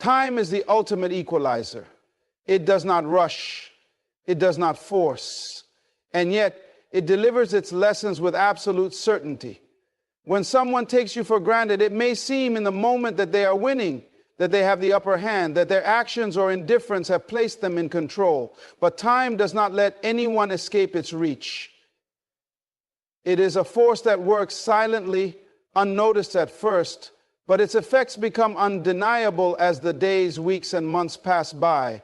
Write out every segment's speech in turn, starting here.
Time is the ultimate equalizer. It does not rush. It does not force. And yet, it delivers its lessons with absolute certainty. When someone takes you for granted, it may seem in the moment that they are winning, that they have the upper hand, that their actions or indifference have placed them in control. But time does not let anyone escape its reach. It is a force that works silently, unnoticed at first, but its effects become undeniable as the days, weeks, and months pass by.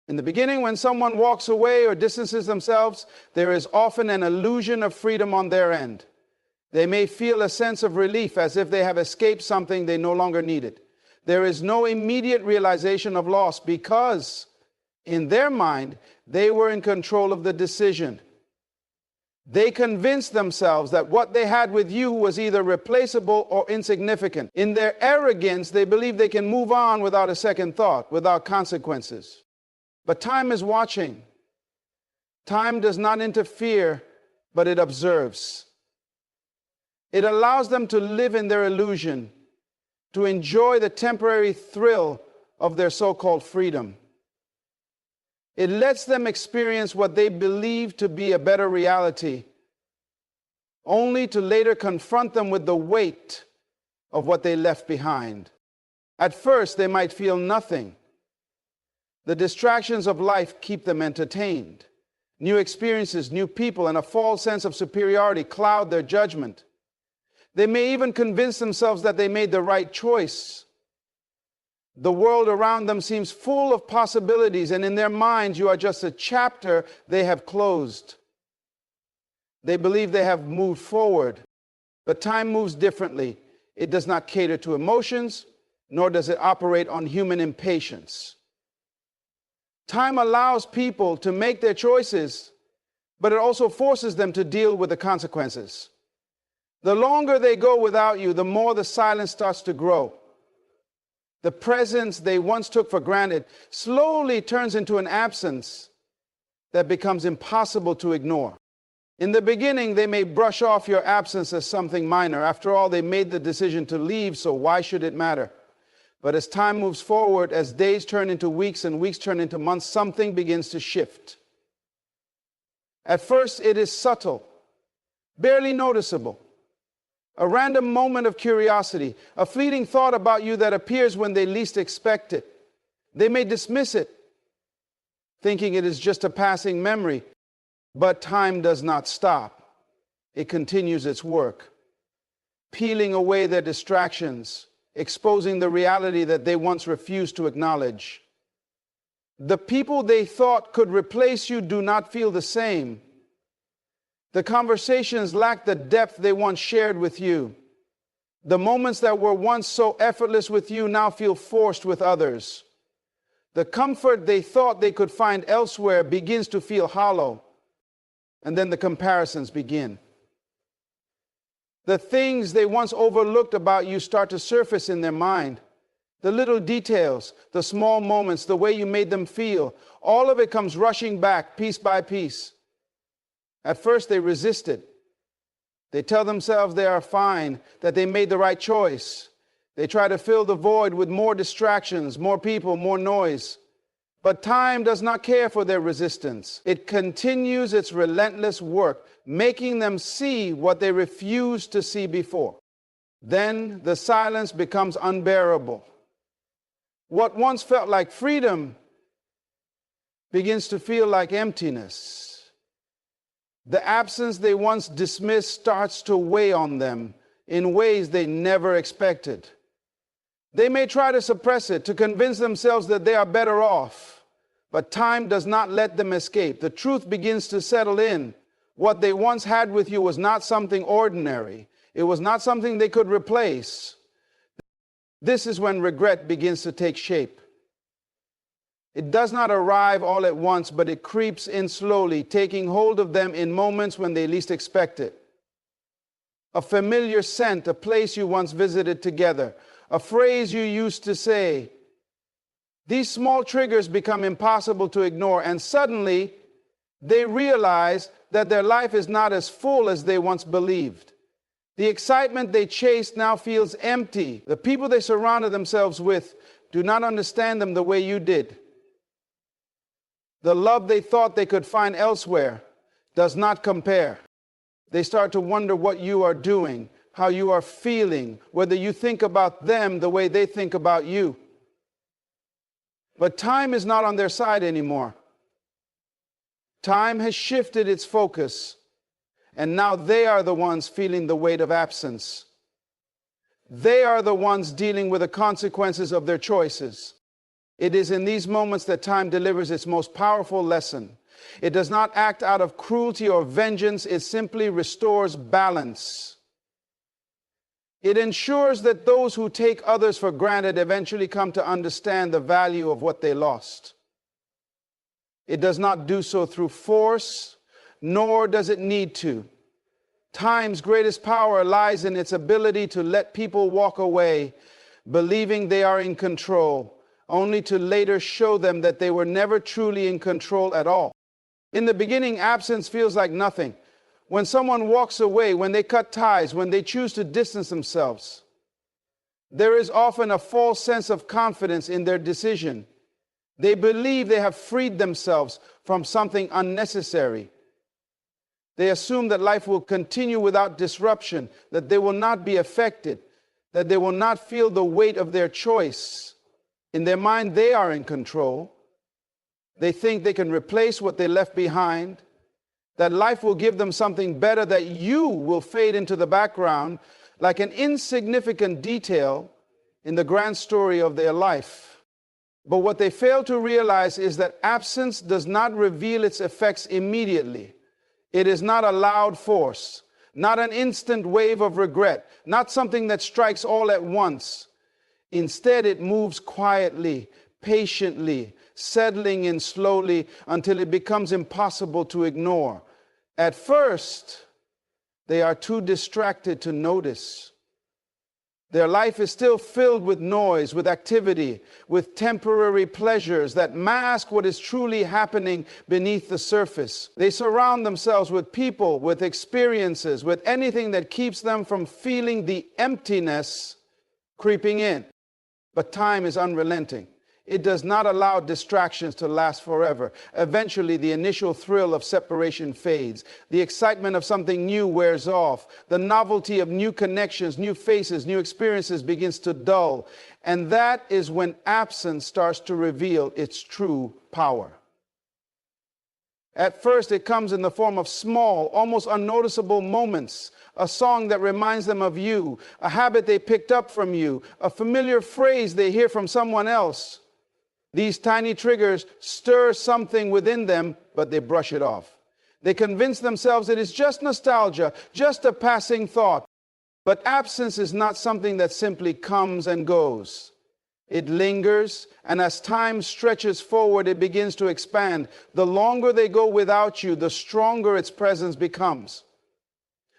In the beginning, when someone walks away or distances themselves, there is often an illusion of freedom on their end. They may feel a sense of relief as if they have escaped something they no longer needed. There is no immediate realization of loss because, in their mind, they were in control of the decision. They convinced themselves that what they had with you was either replaceable or insignificant. In their arrogance, they believe they can move on without a second thought, without consequences. But time is watching. Time does not interfere, but it observes. It allows them to live in their illusion, to enjoy the temporary thrill of their so-called freedom. It lets them experience what they believe to be a better reality, only to later confront them with the weight of what they left behind. At first, they might feel nothing. The distractions of life keep them entertained. New experiences, new people, and a false sense of superiority cloud their judgment. They may even convince themselves that they made the right choice. The world around them seems full of possibilities, and in their minds, you are just a chapter they have closed. They believe they have moved forward, but time moves differently. It does not cater to emotions, nor does it operate on human impatience. Time allows people to make their choices, but it also forces them to deal with the consequences. The longer they go without you, the more the silence starts to grow. The presence they once took for granted slowly turns into an absence that becomes impossible to ignore. In the beginning, they may brush off your absence as something minor. After all, they made the decision to leave, so why should it matter? But as time moves forward, as days turn into weeks and weeks turn into months, something begins to shift. At first, it is subtle, barely noticeable. A random moment of curiosity, a fleeting thought about you that appears when they least expect it. They may dismiss it, thinking it is just a passing memory, but time does not stop. It continues its work, peeling away their distractions, exposing the reality that they once refused to acknowledge. The people they thought could replace you do not feel the same. The conversations lack the depth they once shared with you. The moments that were once so effortless with you now feel forced with others. The comfort they thought they could find elsewhere begins to feel hollow. And then the comparisons begin. The things they once overlooked about you start to surface in their mind. The little details, the small moments, the way you made them feel, all of it comes rushing back piece by piece. At first they resist it. They tell themselves they are fine, that they made the right choice. They try to fill the void with more distractions, more people, more noise. But time does not care for their resistance. It continues its relentless work, making them see what they refused to see before. Then the silence becomes unbearable. What once felt like freedom begins to feel like emptiness. The absence they once dismissed starts to weigh on them in ways they never expected. They may try to suppress it, to convince themselves that they are better off, but time does not let them escape. The truth begins to settle in. What they once had with you was not something ordinary. It was not something they could replace. This is when regret begins to take shape. It does not arrive all at once, but it creeps in slowly, taking hold of them in moments when they least expect it. A familiar scent, a place you once visited together, a phrase you used to say. These small triggers become impossible to ignore, and suddenly they realize that their life is not as full as they once believed. The excitement they chased now feels empty. The people they surrounded themselves with do not understand them the way you did. The love they thought they could find elsewhere does not compare. They start to wonder what you are doing, how you are feeling, whether you think about them the way they think about you. But time is not on their side anymore. Time has shifted its focus, and now they are the ones feeling the weight of absence. They are the ones dealing with the consequences of their choices. It is in these moments that time delivers its most powerful lesson. It does not act out of cruelty or vengeance. It simply restores balance. It ensures that those who take others for granted eventually come to understand the value of what they lost. It does not do so through force, nor does it need to. Time's greatest power lies in its ability to let people walk away, believing they are in control, only to later show them that they were never truly in control at all. In the beginning, absence feels like nothing. When someone walks away, when they cut ties, when they choose to distance themselves, there is often a false sense of confidence in their decision. They believe they have freed themselves from something unnecessary. They assume that life will continue without disruption, that they will not be affected, that they will not feel the weight of their choice. In their mind, they are in control. They think they can replace what they left behind, that life will give them something better, that you will fade into the background like an insignificant detail in the grand story of their life. But what they fail to realize is that absence does not reveal its effects immediately. It is not a loud force, not an instant wave of regret, not something that strikes all at once. Instead, it moves quietly, patiently, settling in slowly until it becomes impossible to ignore. At first, they are too distracted to notice. Their life is still filled with noise, with activity, with temporary pleasures that mask what is truly happening beneath the surface. They surround themselves with people, with experiences, with anything that keeps them from feeling the emptiness creeping in. But time is unrelenting. It does not allow distractions to last forever. Eventually, the initial thrill of separation fades. The excitement of something new wears off. The novelty of new connections, new faces, new experiences begins to dull. And that is when absence starts to reveal its true power. At first, it comes in the form of small, almost unnoticeable moments. A song that reminds them of you, a habit they picked up from you, a familiar phrase they hear from someone else. These tiny triggers stir something within them, but they brush it off. They convince themselves it is just nostalgia, just a passing thought. But absence is not something that simply comes and goes. It lingers, and as time stretches forward, it begins to expand. The longer they go without you, the stronger its presence becomes.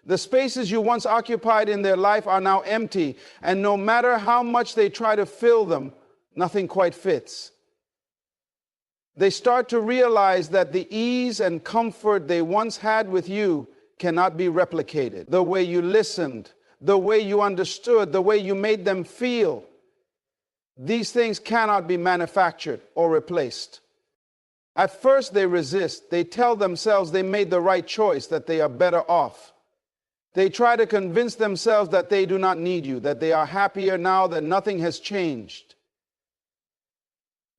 The spaces you once occupied in their life are now empty, and no matter how much they try to fill them, nothing quite fits. They start to realize that the ease and comfort they once had with you cannot be replicated. The way you listened, the way you understood, the way you made them feel. These things cannot be manufactured or replaced. At first they resist. They tell themselves they made the right choice, that they are better off. They try to convince themselves that they do not need you, that they are happier now, that nothing has changed.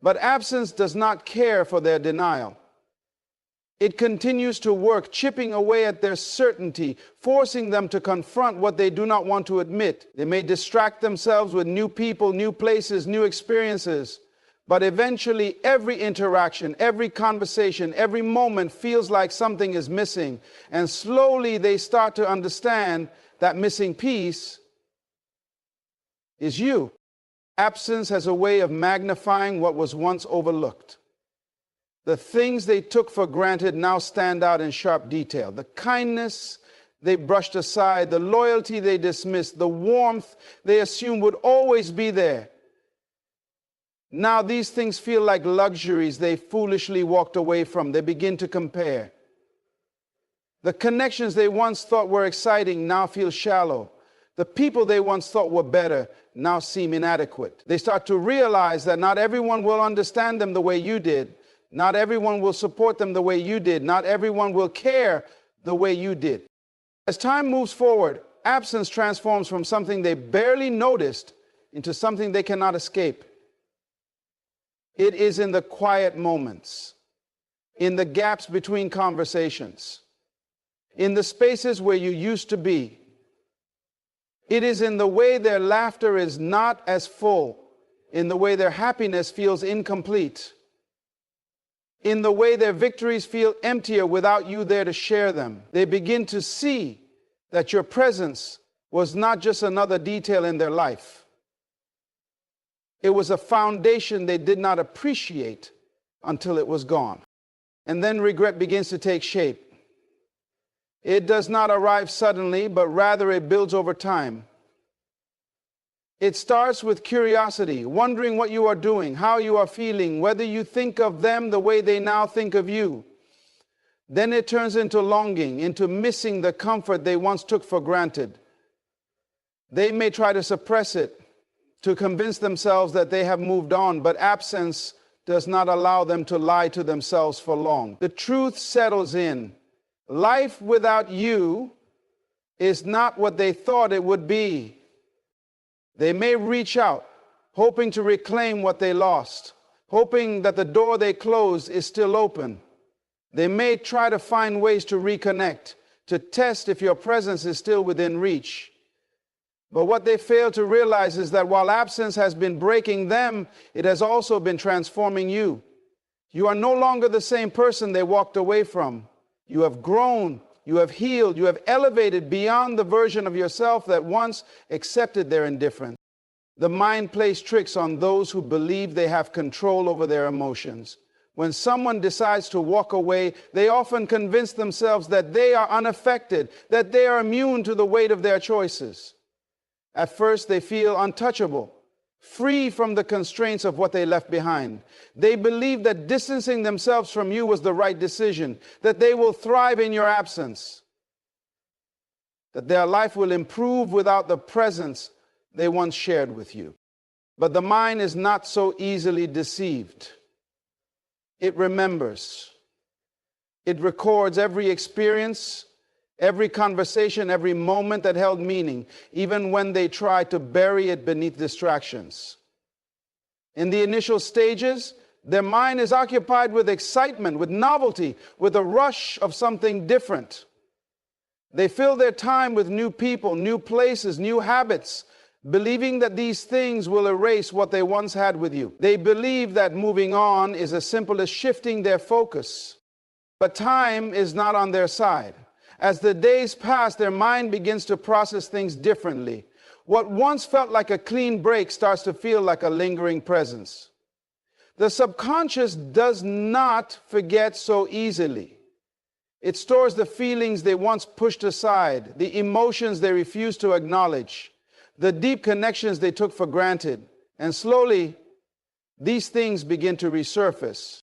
But absence does not care for their denial. It continues to work, chipping away at their certainty, forcing them to confront what they do not want to admit. They may distract themselves with new people, new places, new experiences, but eventually every interaction, every conversation, every moment feels like something is missing, and slowly they start to understand that missing piece is you. Absence has a way of magnifying what was once overlooked. The things they took for granted now stand out in sharp detail. The kindness they brushed aside, the loyalty they dismissed, the warmth they assumed would always be there. Now these things feel like luxuries they foolishly walked away from. They begin to compare. The connections they once thought were exciting now feel shallow. The people they once thought were better now seem inadequate. They start to realize that not everyone will understand them the way you did. Not everyone will support them the way you did. Not everyone will care the way you did. As time moves forward, absence transforms from something they barely noticed into something they cannot escape. It is in the quiet moments, in the gaps between conversations, in the spaces where you used to be. It is in the way their laughter is not as full, in the way their happiness feels incomplete, in the way their victories feel emptier without you there to share them. They begin to see that your presence was not just another detail in their life. It was a foundation they did not appreciate until it was gone. And then regret begins to take shape. It does not arrive suddenly, but rather it builds over time. It starts with curiosity, wondering what you are doing, how you are feeling, whether you think of them the way they now think of you. Then it turns into longing, into missing the comfort they once took for granted. They may try to suppress it, to convince themselves that they have moved on, but absence does not allow them to lie to themselves for long. The truth settles in. Life without you is not what they thought it would be. They may reach out, hoping to reclaim what they lost, hoping that the door they closed is still open. They may try to find ways to reconnect, to test if your presence is still within reach. But what they fail to realize is that while absence has been breaking them, it has also been transforming you. You are no longer the same person they walked away from. You have grown, you have healed, you have elevated beyond the version of yourself that once accepted their indifference. The mind plays tricks on those who believe they have control over their emotions. When someone decides to walk away, they often convince themselves that they are unaffected, that they are immune to the weight of their choices. At first, they feel untouchable, free from the constraints of what they left behind. They believe that distancing themselves from you was the right decision, that they will thrive in your absence, that their life will improve without the presence they once shared with you. But the mind is not so easily deceived. It remembers. It records every experience, every conversation, every moment that held meaning, even when they try to bury it beneath distractions. In the initial stages, their mind is occupied with excitement, with novelty, with a rush of something different. They fill their time with new people, new places, new habits, believing that these things will erase what they once had with you. They believe that moving on is as simple as shifting their focus. But time is not on their side. As the days pass, their mind begins to process things differently. What once felt like a clean break starts to feel like a lingering presence. The subconscious does not forget so easily. It stores the feelings they once pushed aside, the emotions they refused to acknowledge, the deep connections they took for granted. And slowly, these things begin to resurface.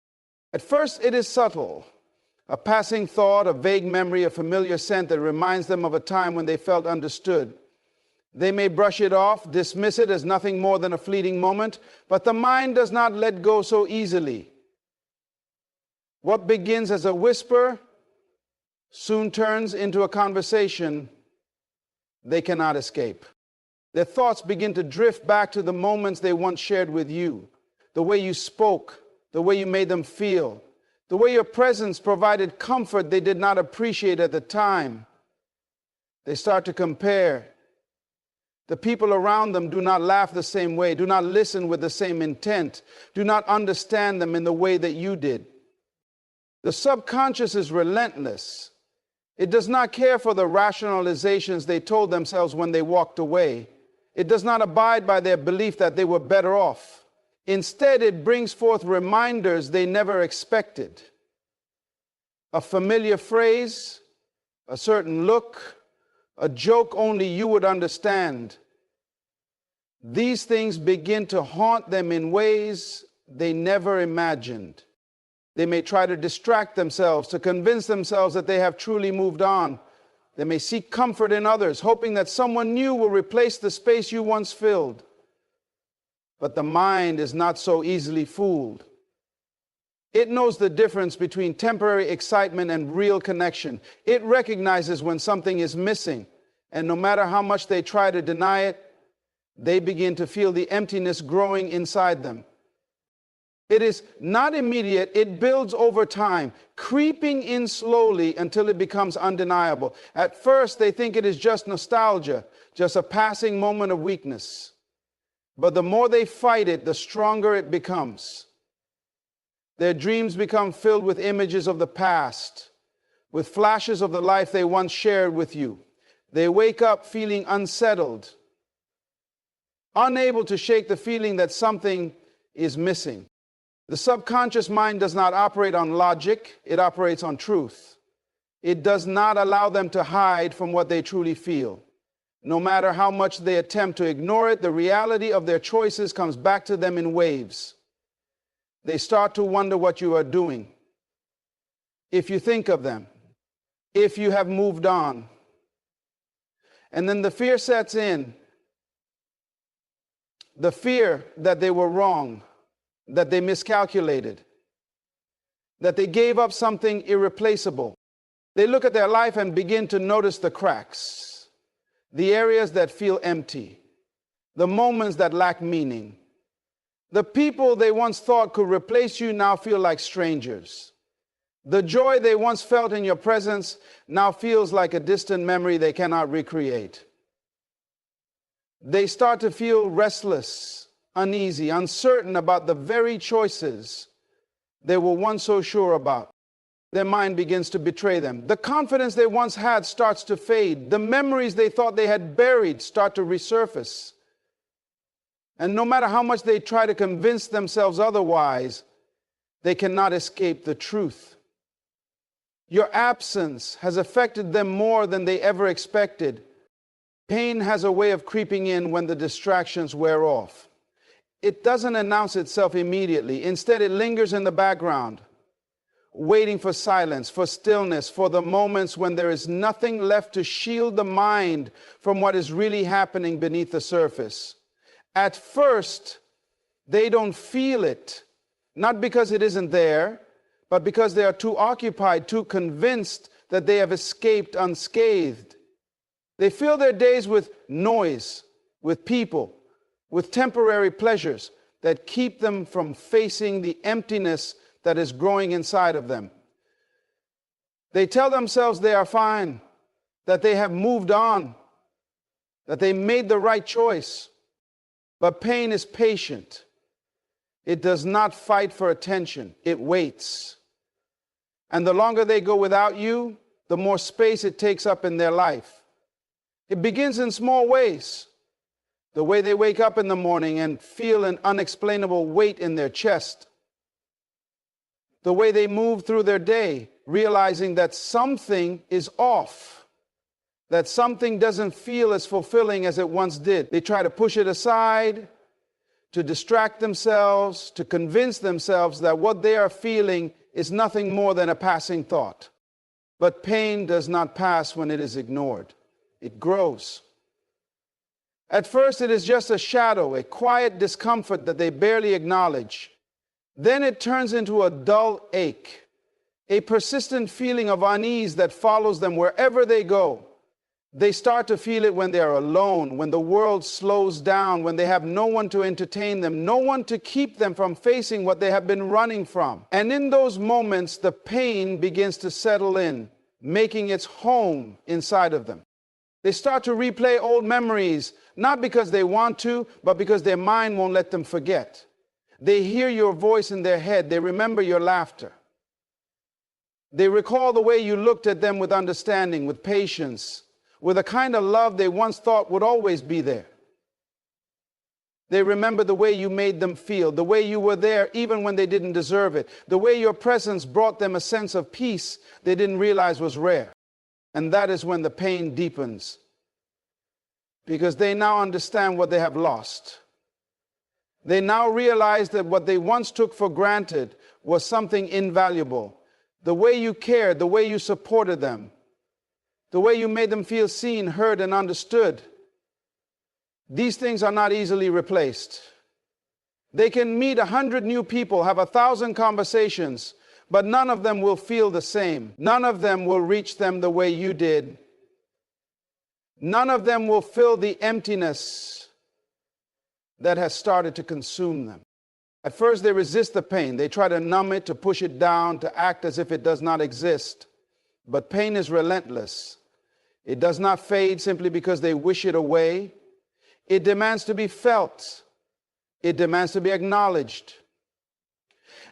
At first, it is subtle. A passing thought, a vague memory, a familiar scent that reminds them of a time when they felt understood. They may brush it off, dismiss it as nothing more than a fleeting moment, but the mind does not let go so easily. What begins as a whisper soon turns into a conversation they cannot escape. Their thoughts begin to drift back to the moments they once shared with you, the way you spoke, the way you made them feel, the way your presence provided comfort they did not appreciate at the time. They start to compare. The people around them do not laugh the same way, do not listen with the same intent, do not understand them in the way that you did. The subconscious is relentless. It does not care for the rationalizations they told themselves when they walked away. It does not abide by their belief that they were better off. Instead, it brings forth reminders they never expected. A familiar phrase, a certain look, a joke only you would understand. These things begin to haunt them in ways they never imagined. They may try to distract themselves, to convince themselves that they have truly moved on. They may seek comfort in others, hoping that someone new will replace the space you once filled. But the mind is not so easily fooled. It knows the difference between temporary excitement and real connection. It recognizes when something is missing, and no matter how much they try to deny it, they begin to feel the emptiness growing inside them. It is not immediate, it builds over time, creeping in slowly until it becomes undeniable. At first, they think it is just nostalgia, just a passing moment of weakness. But the more they fight it, the stronger it becomes. Their dreams become filled with images of the past, with flashes of the life they once shared with you. They wake up feeling unsettled, unable to shake the feeling that something is missing. The subconscious mind does not operate on logic, it operates on truth. It does not allow them to hide from what they truly feel. No matter how much they attempt to ignore it, the reality of their choices comes back to them in waves. They start to wonder what you are doing, if you think of them, if you have moved on. And then the fear sets in. The fear that they were wrong, that they miscalculated, that they gave up something irreplaceable. They look at their life and begin to notice the cracks, the areas that feel empty, the moments that lack meaning. The people they once thought could replace you now feel like strangers. The joy they once felt in your presence now feels like a distant memory they cannot recreate. They start to feel restless, uneasy, uncertain about the very choices they were once so sure about. Their mind begins to betray them. The confidence they once had starts to fade. The memories they thought they had buried start to resurface. And no matter how much they try to convince themselves otherwise, they cannot escape the truth. Your absence has affected them more than they ever expected. Pain has a way of creeping in when the distractions wear off. It doesn't announce itself immediately. Instead, it lingers in the background, waiting for silence, for stillness, for the moments when there is nothing left to shield the mind from what is really happening beneath the surface. At first, they don't feel it, not because it isn't there, but because they are too occupied, too convinced that they have escaped unscathed. They fill their days with noise, with people, with temporary pleasures that keep them from facing the emptiness that is growing inside of them. They tell themselves they are fine, that they have moved on, that they made the right choice. But pain is patient. It does not fight for attention. It waits. And the longer they go without you, the more space it takes up in their life. It begins in small ways. The way they wake up in the morning and feel an unexplainable weight in their chest. The way they move through their day, realizing that something is off. That something doesn't feel as fulfilling as it once did. They try to push it aside, to distract themselves, to convince themselves that what they are feeling is nothing more than a passing thought. But pain does not pass when it is ignored. It grows. At first, it is just a shadow, a quiet discomfort that they barely acknowledge. Then it turns into a dull ache, a persistent feeling of unease that follows them wherever they go. They start to feel it when they are alone, when the world slows down, when they have no one to entertain them, no one to keep them from facing what they have been running from. And in those moments, the pain begins to settle in, making its home inside of them. They start to replay old memories, not because they want to, but because their mind won't let them forget. They hear your voice in their head. They remember your laughter. They recall the way you looked at them with understanding, with patience, with a kind of love they once thought would always be there. They remember the way you made them feel, the way you were there even when they didn't deserve it, the way your presence brought them a sense of peace they didn't realize was rare. And that is when the pain deepens, because they now understand what they have lost. They now realize that what they once took for granted was something invaluable. The way you cared, the way you supported them, the way you made them feel seen, heard, and understood. These things are not easily replaced. They can meet 100 new people, have 1,000 conversations, but none of them will feel the same. None of them will reach them the way you did. None of them will fill the emptiness that has started to consume them. At first, they resist the pain. They try to numb it, to push it down, to act as if it does not exist. But pain is relentless. It does not fade simply because they wish it away. It demands to be felt. It demands to be acknowledged.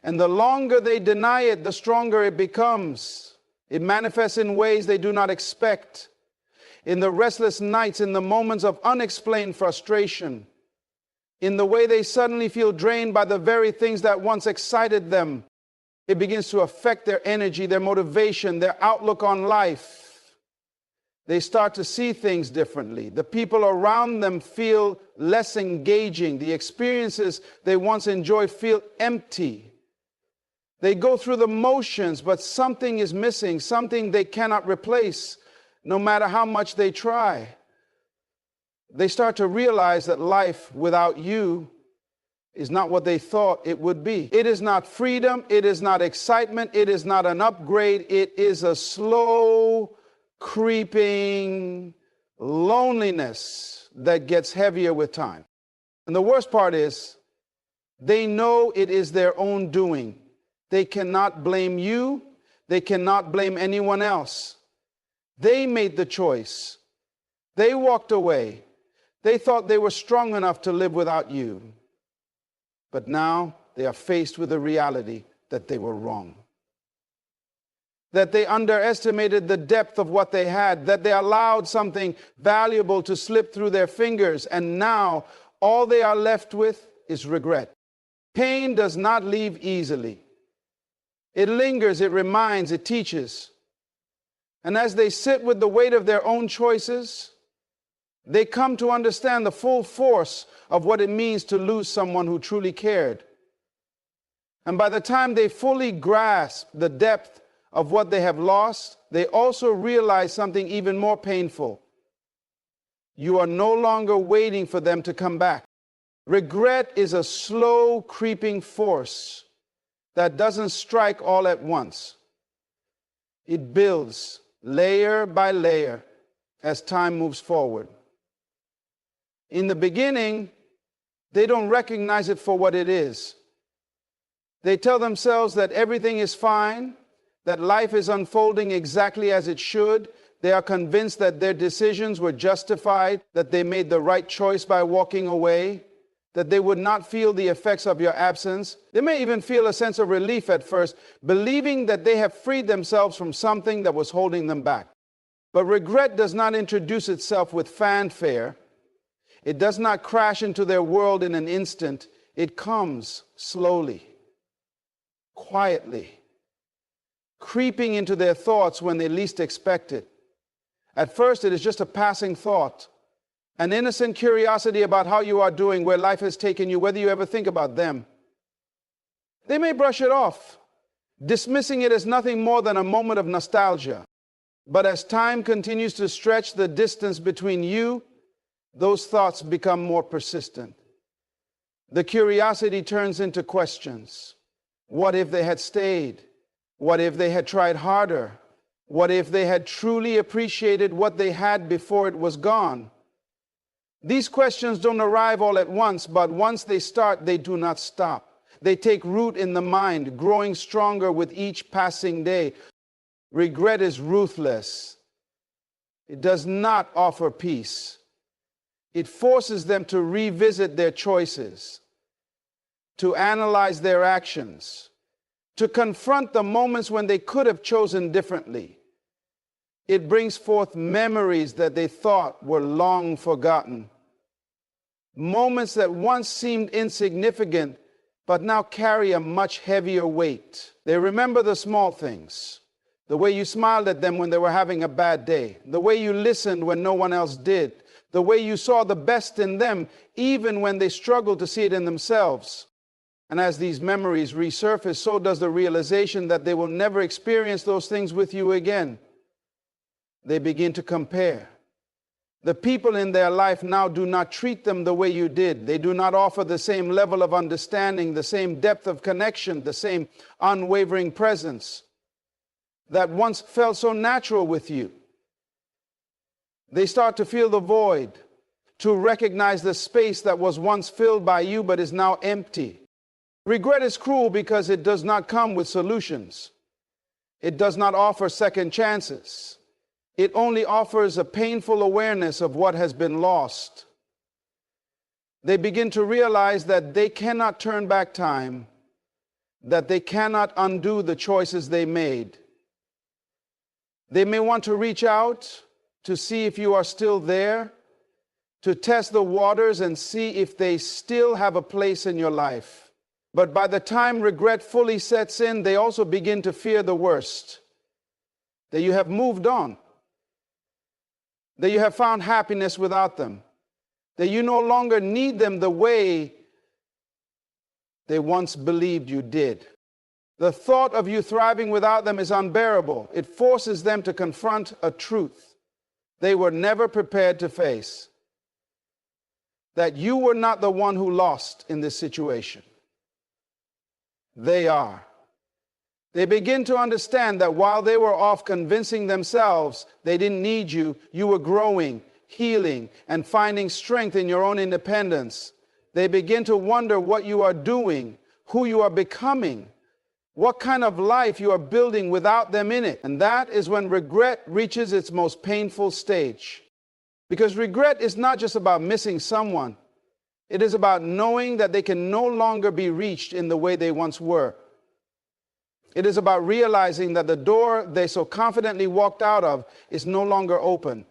And the longer they deny it, the stronger it becomes. It manifests in ways they do not expect. In the restless nights, in the moments of unexplained frustration, in the way they suddenly feel drained by the very things that once excited them, it begins to affect their energy, their motivation, their outlook on life. They start to see things differently. The people around them feel less engaging. The experiences they once enjoyed feel empty. They go through the motions, but something is missing, something they cannot replace, no matter how much they try. They start to realize that life without you is not what they thought it would be. It is not freedom. It is not excitement. It is not an upgrade. It is a slow, creeping loneliness that gets heavier with time. And the worst part is, they know it is their own doing. They cannot blame you. They cannot blame anyone else. They made the choice. They walked away. They thought they were strong enough to live without you. But now they are faced with the reality that they were wrong. That they underestimated the depth of what they had, that they allowed something valuable to slip through their fingers, and now all they are left with is regret. Pain does not leave easily. It lingers, it reminds, it teaches. And as they sit with the weight of their own choices, they come to understand the full force of what it means to lose someone who truly cared. And by the time they fully grasp the depth of what they have lost, they also realize something even more painful. You are no longer waiting for them to come back. Regret is a slow, creeping force that doesn't strike all at once. It builds layer by layer as time moves forward. In the beginning, they don't recognize it for what it is. They tell themselves that everything is fine, that life is unfolding exactly as it should. They are convinced that their decisions were justified, that they made the right choice by walking away, that they would not feel the effects of your absence. They may even feel a sense of relief at first, believing that they have freed themselves from something that was holding them back. But regret does not introduce itself with fanfare. It does not crash into their world in an instant. It comes slowly, quietly, creeping into their thoughts when they least expect it. At first, it is just a passing thought, an innocent curiosity about how you are doing, where life has taken you, whether you ever think about them. They may brush it off, dismissing it as nothing more than a moment of nostalgia. But as time continues to stretch the distance between you, those thoughts become more persistent. The curiosity turns into questions. What if they had stayed? What if they had tried harder? What if they had truly appreciated what they had before it was gone? These questions don't arrive all at once, but once they start, they do not stop. They take root in the mind, growing stronger with each passing day. Regret is ruthless. It does not offer peace. It forces them to revisit their choices, to analyze their actions, to confront the moments when they could have chosen differently. It brings forth memories that they thought were long forgotten. Moments that once seemed insignificant, but now carry a much heavier weight. They remember the small things. The way you smiled at them when they were having a bad day. The way you listened when no one else did. The way you saw the best in them, even when they struggled to see it in themselves. And as these memories resurface, so does the realization that they will never experience those things with you again. They begin to compare. The people in their life now do not treat them the way you did. They do not offer the same level of understanding, the same depth of connection, the same unwavering presence that once felt so natural with you. They start to feel the void, to recognize the space that was once filled by you but is now empty. Regret is cruel because it does not come with solutions. It does not offer second chances. It only offers a painful awareness of what has been lost. They begin to realize that they cannot turn back time, that they cannot undo the choices they made. They may want to reach out to see if you are still there, to test the waters and see if they still have a place in your life. But by the time regret fully sets in, they also begin to fear the worst, that you have moved on, that you have found happiness without them, that you no longer need them the way they once believed you did. The thought of you thriving without them is unbearable. It forces them to confront a truth they were never prepared to face, that you were not the one who lost in this situation. They are. They begin to understand that while they were off convincing themselves they didn't need you, you were growing, healing, and finding strength in your own independence. They begin to wonder what you are doing, who you are becoming, what kind of life you are building without them in it. And that is when regret reaches its most painful stage. Because regret is not just about missing someone. It is about knowing that they can no longer be reached in the way they once were. It is about realizing that the door they so confidently walked out of is no longer open.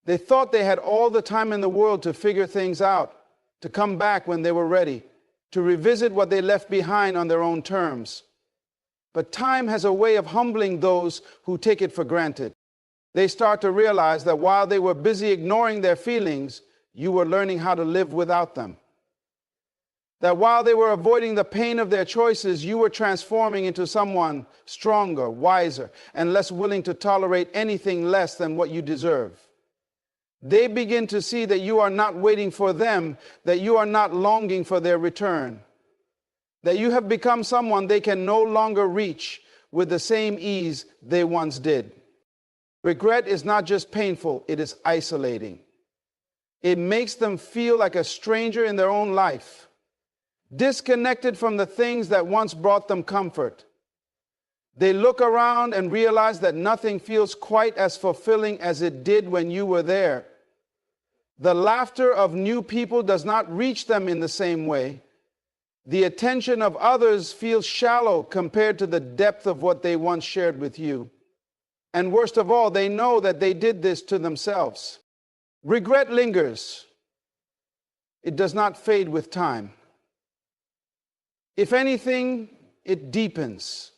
They thought they had all the time in the world to figure things out, to come back when they were ready, to revisit what they left behind on their own terms. But time has a way of humbling those who take it for granted. They start to realize that while they were busy ignoring their feelings, you were learning how to live without them. That while they were avoiding the pain of their choices, you were transforming into someone stronger, wiser, and less willing to tolerate anything less than what you deserve. They begin to see that you are not waiting for them, that you are not longing for their return, that you have become someone they can no longer reach with the same ease they once did. Regret is not just painful, it is isolating. It makes them feel like a stranger in their own life, disconnected from the things that once brought them comfort. They look around and realize that nothing feels quite as fulfilling as it did when you were there. The laughter of new people does not reach them in the same way. The attention of others feels shallow compared to the depth of what they once shared with you. And worst of all, they know that they did this to themselves. Regret lingers. It does not fade with time. If anything, it deepens,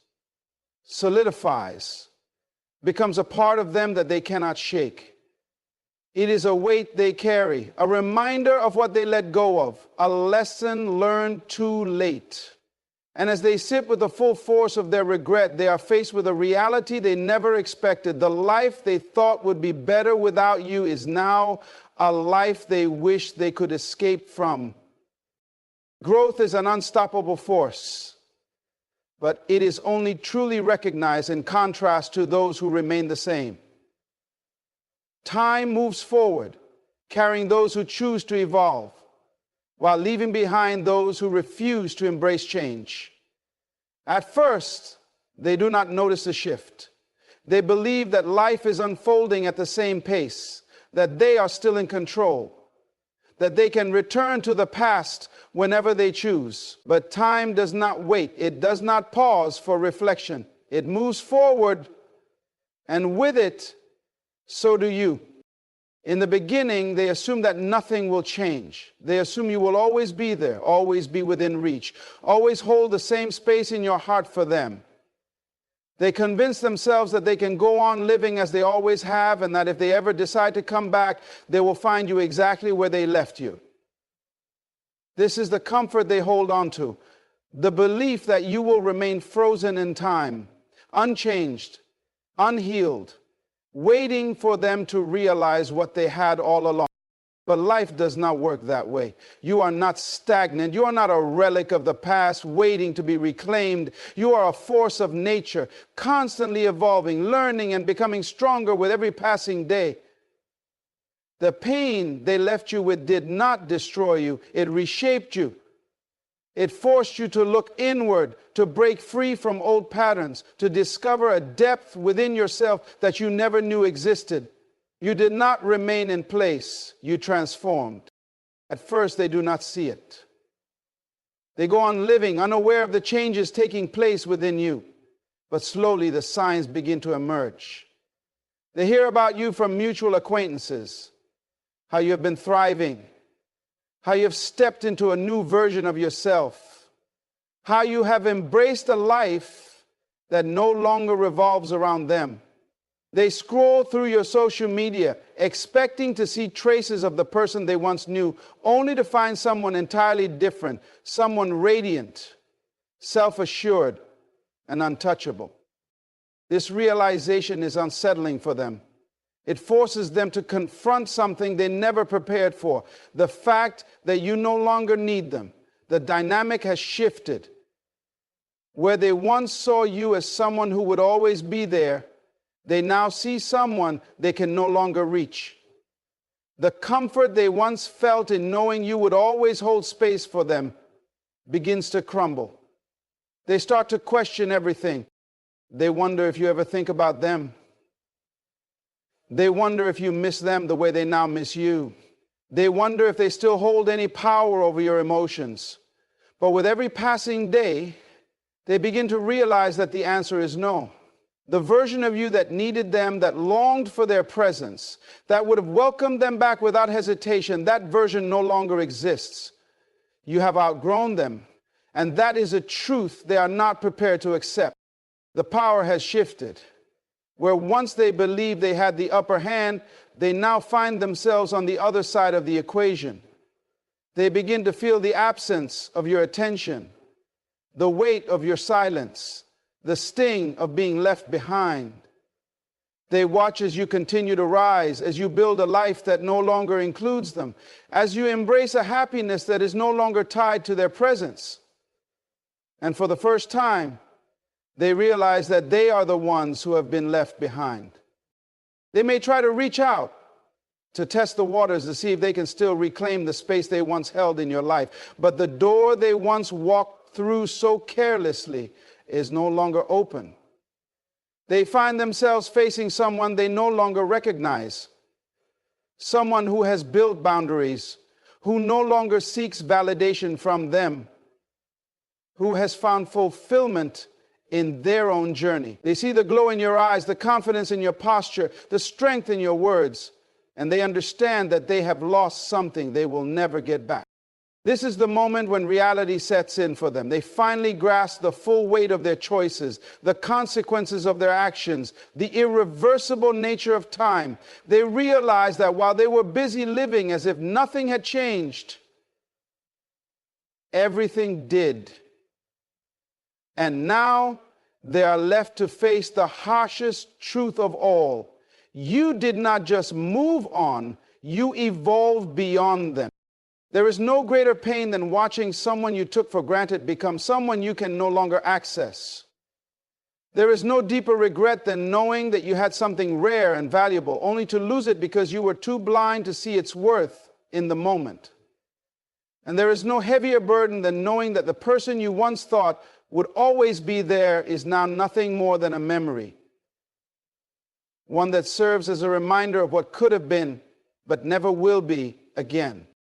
solidifies, becomes a part of them that they cannot shake. It is a weight they carry, a reminder of what they let go of, a lesson learned too late. And as they sit with the full force of their regret, they are faced with a reality they never expected. The life they thought would be better without you is now a life they wish they could escape from. Growth is an unstoppable force, but it is only truly recognized in contrast to those who remain the same. Time moves forward, carrying those who choose to evolve, while leaving behind those who refuse to embrace change. At first, they do not notice the shift. They believe that life is unfolding at the same pace, that they are still in control, that they can return to the past whenever they choose. But time does not wait. It does not pause for reflection. It moves forward, and with it, so do you. In the beginning, they assume that nothing will change. They assume you will always be there, always be within reach, always hold the same space in your heart for them. They convince themselves that they can go on living as they always have, and that if they ever decide to come back, they will find you exactly where they left you. This is the comfort they hold on to, the belief that you will remain frozen in time, unchanged, unhealed, waiting for them to realize what they had all along. But life does not work that way. You are not stagnant. You are not a relic of the past waiting to be reclaimed. You are a force of nature, constantly evolving, learning, and becoming stronger with every passing day. The pain they left you with did not destroy you. It reshaped you. It forced you to look inward, to break free from old patterns, to discover a depth within yourself that you never knew existed. You did not remain in place. You transformed. At first, they do not see it. They go on living, unaware of the changes taking place within you. But slowly, the signs begin to emerge. They hear about you from mutual acquaintances, how you have been thriving, how you have stepped into a new version of yourself, how you have embraced a life that no longer revolves around them. They scroll through your social media, expecting to see traces of the person they once knew, only to find someone entirely different, someone radiant, self-assured, and untouchable. This realization is unsettling for them. It forces them to confront something they never prepared for, the fact that you no longer need them. The dynamic has shifted. Where they once saw you as someone who would always be there, they now see someone they can no longer reach. The comfort they once felt in knowing you would always hold space for them begins to crumble. They start to question everything. They wonder if you ever think about them. They wonder if you miss them the way they now miss you. They wonder if they still hold any power over your emotions. But with every passing day, they begin to realize that the answer is no. The version of you that needed them, that longed for their presence, that would have welcomed them back without hesitation, that version no longer exists. You have outgrown them, and that is a truth they are not prepared to accept. The power has shifted. Where once they believed they had the upper hand, they now find themselves on the other side of the equation. They begin to feel the absence of your attention, the weight of your silence, the sting of being left behind. They watch as you continue to rise, as you build a life that no longer includes them, as you embrace a happiness that is no longer tied to their presence. And for the first time, they realize that they are the ones who have been left behind. They may try to reach out to test the waters to see if they can still reclaim the space they once held in your life. But the door they once walked through so carelessly is no longer open. They find themselves facing someone they no longer recognize, someone who has built boundaries, who no longer seeks validation from them, who has found fulfillment in their own journey. They see the glow in your eyes, the confidence in your posture, the strength in your words, and they understand that they have lost something they will never get back. This is the moment when reality sets in for them. They finally grasp the full weight of their choices, the consequences of their actions, the irreversible nature of time. They realize that while they were busy living as if nothing had changed, everything did. And now they are left to face the harshest truth of all. You did not just move on, you evolved beyond them. There is no greater pain than watching someone you took for granted become someone you can no longer access. There is no deeper regret than knowing that you had something rare and valuable, only to lose it because you were too blind to see its worth in the moment. And there is no heavier burden than knowing that the person you once thought would always be there is now nothing more than a memory. One that serves as a reminder of what could have been, but never will be again.